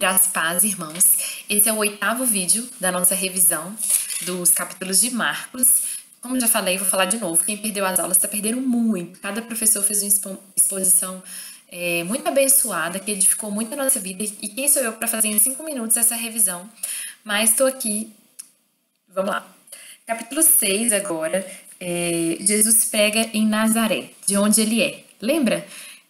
Graça e paz, irmãos. Esse é o 8º vídeo da nossa revisão dos capítulos de Marcos. Como eu já falei, vou falar de novo. Quem perdeu as aulas está perdendo muito. Cada professor fez uma exposição muito abençoada, que edificou muito a nossa vida. E quem sou eu para fazer em 5 minutos essa revisão? Mas estou aqui. Vamos lá. Capítulo 6 agora. Jesus prega em Nazaré, de onde ele é. Lembra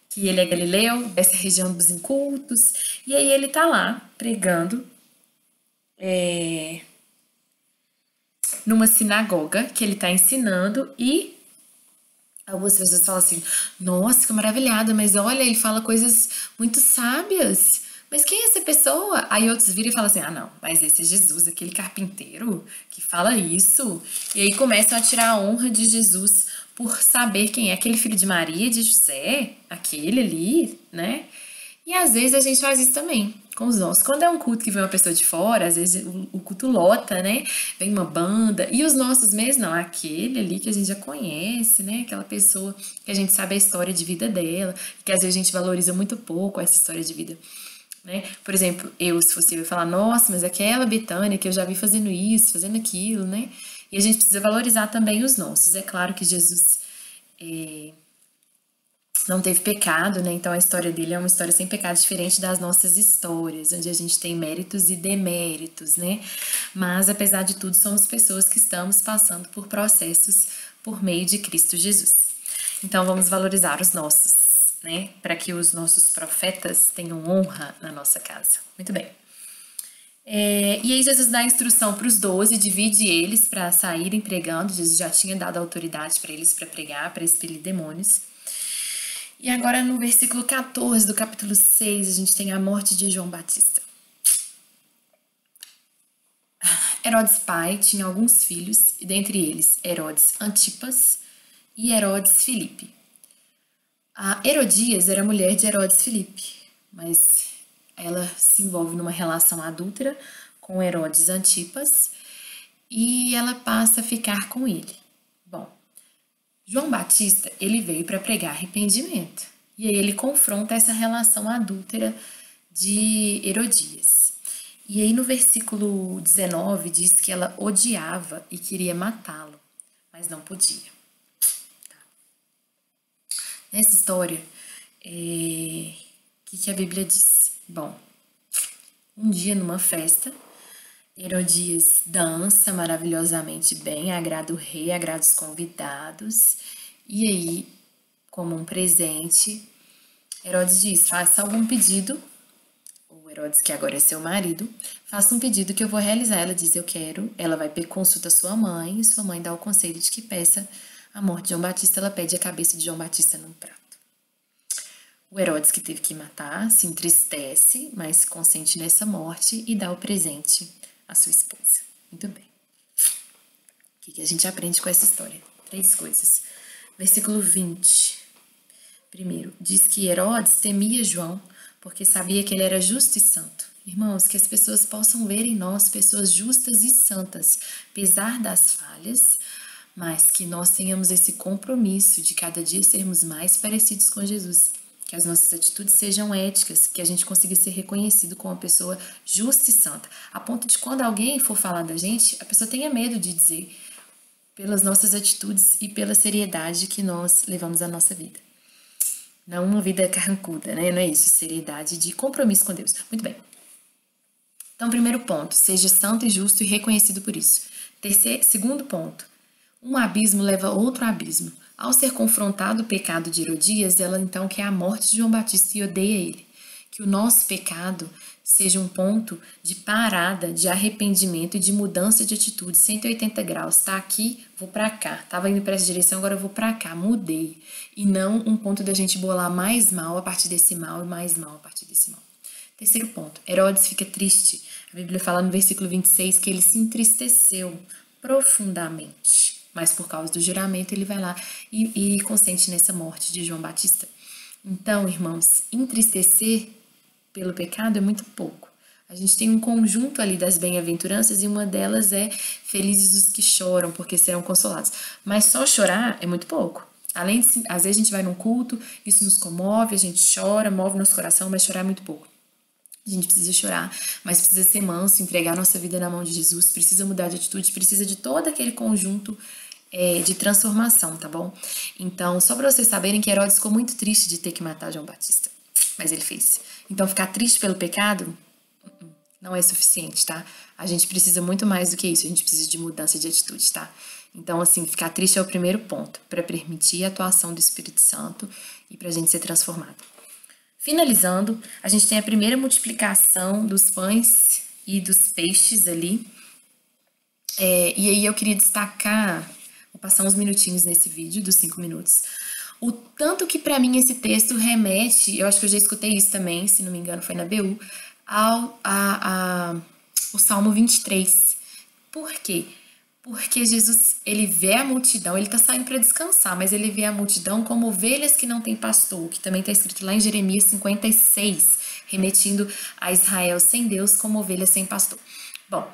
que ele é galileu, dessa região dos incultos, e aí ele tá lá pregando numa sinagoga que ele tá ensinando, e algumas pessoas falam assim: nossa, fica maravilhada, mas olha, ele fala coisas muito sábias. Mas quem é essa pessoa? Aí outros viram e falam assim: ah, não, mas esse é Jesus, aquele carpinteiro que fala isso. E aí começam a tirar a honra de Jesus por saber quem é aquele filho de Maria, de José, aquele ali, né? E às vezes a gente faz isso também com os nossos. Quando é um culto que vem uma pessoa de fora, às vezes o culto lota, né? Vem uma banda. E os nossos mesmo, não, aquele ali que a gente já conhece, né? Aquela pessoa que a gente sabe a história de vida dela, que às vezes a gente valoriza muito pouco essa história de vida. Né? Por exemplo, se fosse eu falar, nossa, mas aquela Betânia que eu já vi fazendo isso, fazendo aquilo, né? E a gente precisa valorizar também os nossos. É claro que Jesus não teve pecado, né? Então a história dele é uma história sem pecado, diferente das nossas histórias, onde a gente tem méritos e deméritos, né? Mas apesar de tudo, somos pessoas que estamos passando por processos por meio de Cristo Jesus. Então vamos valorizar os nossos, né? Para que os nossos profetas tenham honra na nossa casa. Muito bem. E aí Jesus dá a instrução para os 12, divide eles para saírem pregando. Jesus já tinha dado autoridade para eles para pregar, para expelir demônios. E agora no versículo 14 do capítulo 6, a gente tem a morte de João Batista. Herodes pai tinha alguns filhos, e dentre eles Herodes Antipas e Herodes Filipe. A Herodias era mulher de Herodes Filipe, mas ela se envolve numa relação adúltera com Herodes Antipas e ela passa a ficar com ele. Bom, João Batista, ele veio para pregar arrependimento. E aí ele confronta essa relação adúltera de Herodias. E aí no versículo 19 diz que ela odiava e queria matá-lo, mas não podia. Tá. Nessa história, o que a Bíblia diz? Bom, um dia numa festa, Herodias dança maravilhosamente bem, agrada o rei, agrada os convidados. E aí, como um presente, Herodes diz: faça algum pedido. O Herodes, que agora é seu marido, faça um pedido que eu vou realizar. Ela diz: eu quero. Ela vai consulta sua mãe, e sua mãe dá o conselho de que peça a morte de João Batista. Ela pede a cabeça de João Batista num prato. O Herodes, que teve que matar, se entristece, mas consente nessa morte e dá o presente à sua esposa. Muito bem. O que a gente aprende com essa história? 3 coisas. Versículo 20. Primeiro, diz que Herodes temia João porque sabia que ele era justo e santo. Irmãos, que as pessoas possam ver em nós pessoas justas e santas, apesar das falhas, mas que nós tenhamos esse compromisso de cada dia sermos mais parecidos com Jesus. Que as nossas atitudes sejam éticas, que a gente consiga ser reconhecido como uma pessoa justa e santa, a ponto de quando alguém for falar da gente, a pessoa tenha medo de dizer, pelas nossas atitudes e pela seriedade que nós levamos à nossa vida. Não uma vida carrancuda, né? Não é isso, seriedade de compromisso com Deus. Muito bem. Então, primeiro ponto, seja santo e justo e reconhecido por isso. Segundo ponto, um abismo leva a outro abismo. Ao ser confrontado o pecado de Herodias, ela então quer a morte de João Batista e odeia ele. Que o nosso pecado seja um ponto de parada, de arrependimento e de mudança de atitude, 180 graus. Tá aqui, vou para cá. Tava indo para essa direção, agora eu vou para cá. Mudei. E não um ponto da gente bolar mais mal a partir desse mal e mais mal a partir desse mal. Terceiro ponto, Herodes fica triste. A Bíblia fala no versículo 26 que ele se entristeceu profundamente. Mas por causa do juramento ele vai lá e consente nessa morte de João Batista. Então, irmãos, entristecer pelo pecado é muito pouco. A gente tem um conjunto ali das bem-aventuranças e uma delas é felizes os que choram porque serão consolados. Mas só chorar é muito pouco. Além de, às vezes a gente vai num culto, isso nos comove, a gente chora, move nosso coração, mas chorar é muito pouco. A gente precisa chorar, mas precisa ser manso, entregar nossa vida na mão de Jesus, precisa mudar de atitude, precisa de todo aquele conjunto de transformação, tá bom? Então, só pra vocês saberem que Herodes ficou muito triste de ter que matar João Batista, mas ele fez. Então, ficar triste pelo pecado não é suficiente, tá? A gente precisa muito mais do que isso, a gente precisa de mudança de atitude, tá? Então, assim, ficar triste é o primeiro ponto para permitir a atuação do Espírito Santo e pra gente ser transformado. Finalizando, a gente tem a primeira multiplicação dos pães e dos peixes ali. E aí eu queria destacar, vou passar uns minutinhos nesse vídeo, dos 5 minutos, o tanto que pra mim esse texto remete, eu acho que eu já escutei isso também, se não me engano foi na BU, o Salmo 23. Por quê? Porque Jesus, ele vê a multidão, ele tá saindo para descansar, mas ele vê a multidão como ovelhas que não têm pastor, que também está escrito lá em Jeremias 56, remetindo a Israel sem Deus como ovelhas sem pastor. Bom,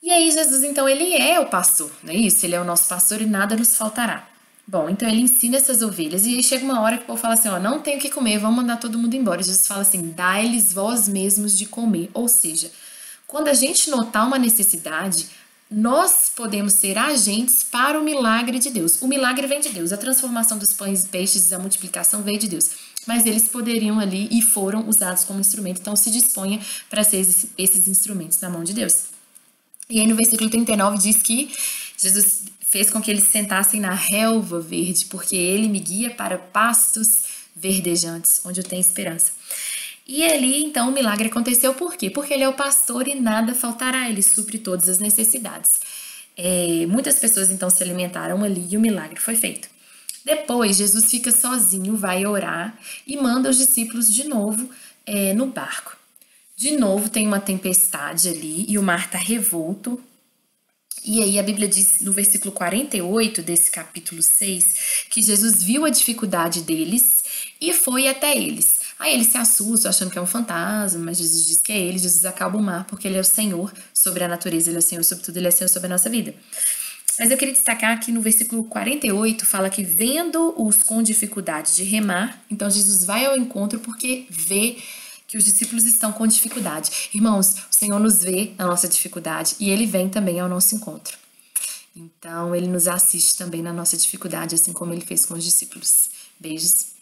e aí Jesus, então, ele é o pastor, não é isso? Ele é o nosso pastor e nada nos faltará. Bom, então ele ensina essas ovelhas e aí chega uma hora que o povo fala assim, ó, não tem o que comer, vamos mandar todo mundo embora. Jesus fala assim, dai-lhes vós mesmos de comer. Ou seja, quando a gente notar uma necessidade, nós podemos ser agentes para o milagre de Deus. O milagre vem de Deus, a transformação dos pães e peixes, a multiplicação veio de Deus. Mas eles poderiam ali e foram usados como instrumento, então se disponha para ser esses instrumentos na mão de Deus. E aí no versículo 39 diz que Jesus fez com que eles sentassem na relva verde, porque ele me guia para pastos verdejantes, onde eu tenho esperança. E ali, então, o milagre aconteceu por quê? Porque ele é o pastor e nada faltará, ele supre todas as necessidades. Muitas pessoas, então, se alimentaram ali e o milagre foi feito. Depois, Jesus fica sozinho, vai orar e manda os discípulos de novo no barco. De novo, tem uma tempestade ali e o mar está revolto. E aí a Bíblia diz no versículo 48 desse capítulo 6 que Jesus viu a dificuldade deles e foi até eles. Aí eles se assustam achando que é um fantasma, mas Jesus diz que é ele, Jesus acalma o mar porque ele é o Senhor sobre a natureza, ele é o Senhor sobre tudo, ele é o Senhor sobre a nossa vida. Mas eu queria destacar que no versículo 48 fala que vendo-os com dificuldade de remar, então Jesus vai ao encontro porque vê que os discípulos estão com dificuldade. Irmãos, o Senhor nos vê na nossa dificuldade e Ele vem também ao nosso encontro. Então, Ele nos assiste também na nossa dificuldade, assim como Ele fez com os discípulos. Beijos.